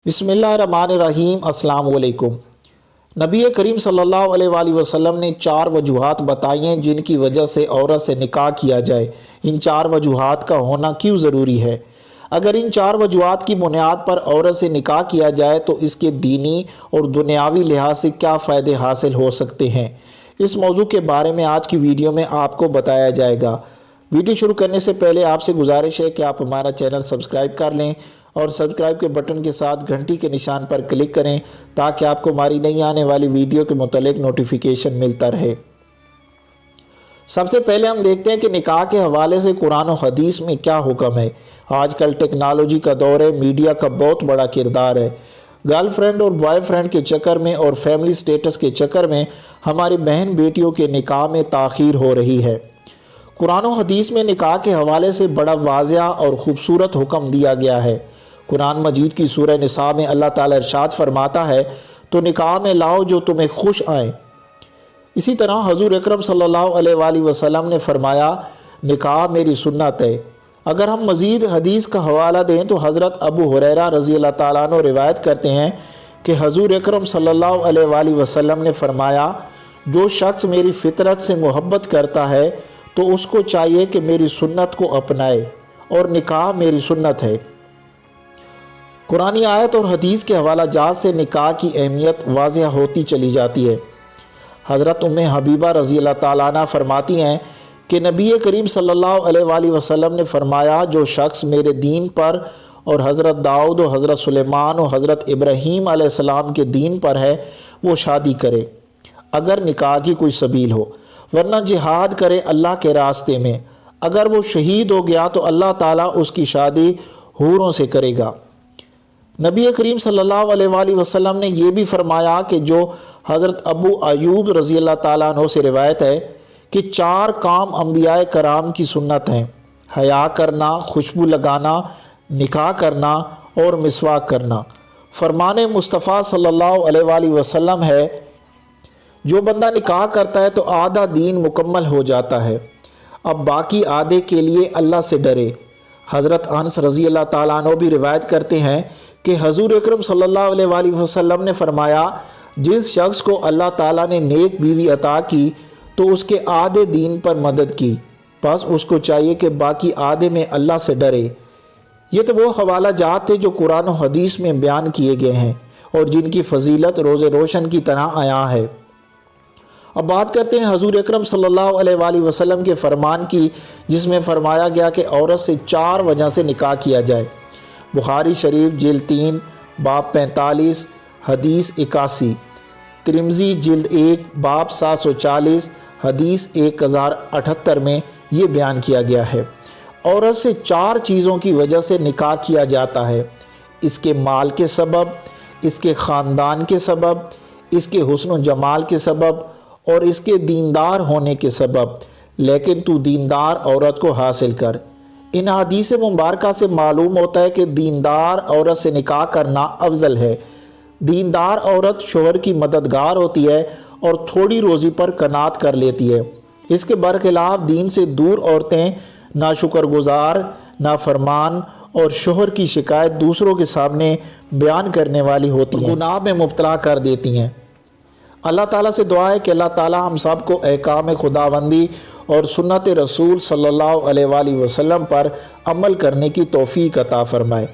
बिस्मिल्लाहिर्रहमानिर्रहीम। अस्सलाम वालेकुम। नबी करीम सल्लल्लाहु अलैहि वसल्लम ने 4 वजूहात बताई हैं जिनकी वजह से औरत से निकाह किया जाए। इन 4 वजूहात का होना क्यों ज़रूरी है? अगर इन 4 वजूहात की बुनियाद पर औरत से निकाह किया जाए तो इसके दीनी और दुनियावी लिहाज से क्या फ़ायदे हासिल हो सकते हैं, इस मौजू के बारे में आज की वीडियो में आपको बताया जाएगा। वीडियो शुरू करने से पहले आपसे गुजारिश है कि आप हमारा चैनल सब्सक्राइब कर लें और सब्सक्राइब के बटन के साथ घंटी के निशान पर क्लिक करें ताकि आपको हमारी नई आने वाली वीडियो के मुतालिक नोटिफिकेशन मिलता रहे। सबसे पहले हम देखते हैं कि निकाह के हवाले से कुरान और हदीस में क्या हुक्म है। आजकल टेक्नोलॉजी का दौर है, मीडिया का बहुत बड़ा किरदार है। गर्लफ्रेंड और बॉयफ्रेंड के चक्कर में और फैमिली स्टेटस के चक्कर में हमारी बहन बेटियों के निकाह में ताख़ीर हो रही है। कुरान और हदीस में निकाह के हवाले से बड़ा वाज़िया और ख़ूबसूरत हुक्म दिया गया है। कुरान मजीद की सूरह निसा में अल्लाह ताला इरशाद फरमाता है, तो निकाह में लाओ जो तुम्हें खुश आए। इसी तरह हजूर अकरम सल्लल्लाहु अलैहि वसल्लम ने फरमाया, निकाह मेरी सुन्नत है। अगर हम मज़ीद हदीस का हवाला दें तो हज़रत अबू हुरैरा रज़ी अल्लाह ताला अन्हु रिवायत करते हैं कि हजूर अकरम सल्लल्लाहु अलैहि वसल्लम ने फरमाया, जो शख्स मेरी फ़ितरत से मोहब्बत करता है तो उसको चाहिए कि मेरी सुन्नत को अपनाए और निकाह मेरी सुन्नत है। कुरानी आयत और हदीस के हवाला जात से निकाह की अहमियत वाज़िह होती चली जाती है। हज़रत उम्मे हबीबा रज़ी अल्लाह ताला अन्हा फरमाती हैं कि नबी करीम सल्लल्लाहु अलैहि वसल्लम ने फरमाया, जो शख्स मेरे दीन पर और हज़रत दाऊद और हज़रत सुलेमान और हज़रत इब्राहीम अलैहिस्सलाम के दीन पर है वो शादी करे अगर निकाह की कोई सबील हो, वरना जिहाद करे अल्लाह के रास्ते में। अगर वो शहीद हो गया तो अल्लाह ताला उसकी शादी हूरों से करेगा। नबी करीम सल्लल्लाहु अलैहि वसल्लम ने यह भी फरमाया कि जो हज़रत अबू अयूब रज़ी अल्लाह ताला अन्हु से रिवायत है कि 4 काम अंबिया कराम की सुन्नत हैं: हया करना, खुशबू लगाना, निकाह करना और मिसवाक करना। फरमाने मुस्तफ़ा सल्लल्लाहु अलैहि वसल्लम है, जो बंदा निकाह करता है तो आधा दीन मुकम्मल हो जाता है, अब बाकी आधे के लिए अल्लाह से डरे। हज़रत अनस रज़ी अल्लाह ताला अन्हु भी रिवायत करते हैं कि हजूर अकरम सल्लल्लाहु अलैहि वसल्लम ने फरमाया, जिस शख्स को अल्लाह ताला ने नेक बीवी अता की तो उसके आधे दीन पर मदद की, बस उसको चाहिए कि बाकी आधे में अल्लाह से डरे। ये तो वो हवाला जात थे जो कुरान और हदीस में बयान किए गए हैं और जिनकी फजीलत रोज़े रोशन की तरह आया है। अब बात करते हैं हजूर अकरम सल्लल्लाहु अलैहि वसल्लम के फरमान की, जिसमें फरमाया गया कि औरत से 4 वजह से निकाह किया जाए। बुखारी शरीफ जिल्द 3 बाब 45 हदीस 81, तिरमिज़ी जिल्द 1 बाब 740 हदीस 1078 में ये बयान किया गया है। औरत से 4 चीज़ों की वजह से निकाह किया जाता है: इसके माल के सबब, इसके ख़ानदान के सबब, इसके हुस्न व जमाल के सबब और इसके दीनदार होने के सबब। लेकिन तू दीनदार औरत को हासिल कर। इन हदीस मुबारका से मालूम होता है कि दीनदार औरत से निकाह करना अफजल है। दीनदार औरत शोहर की मददगार होती है और थोड़ी रोज़ी पर कनात कर लेती है। इसके बरखिलाफ दीन से दूर औरतें नाशुक्रगुजार, नाफरमान और शोहर की शिकायत दूसरों के सामने बयान करने वाली होती हैं, गुनाह में मुब्तला कर देती हैं। अल्लाह ताला से दुआ है कि अल्लाह ताला हम सब को अहकाम खुदाबंदी और सुन्नत रसूल सल्लल्लाहु अलैहि वसल्लम पर अमल करने की तौफीक अता फरमाए।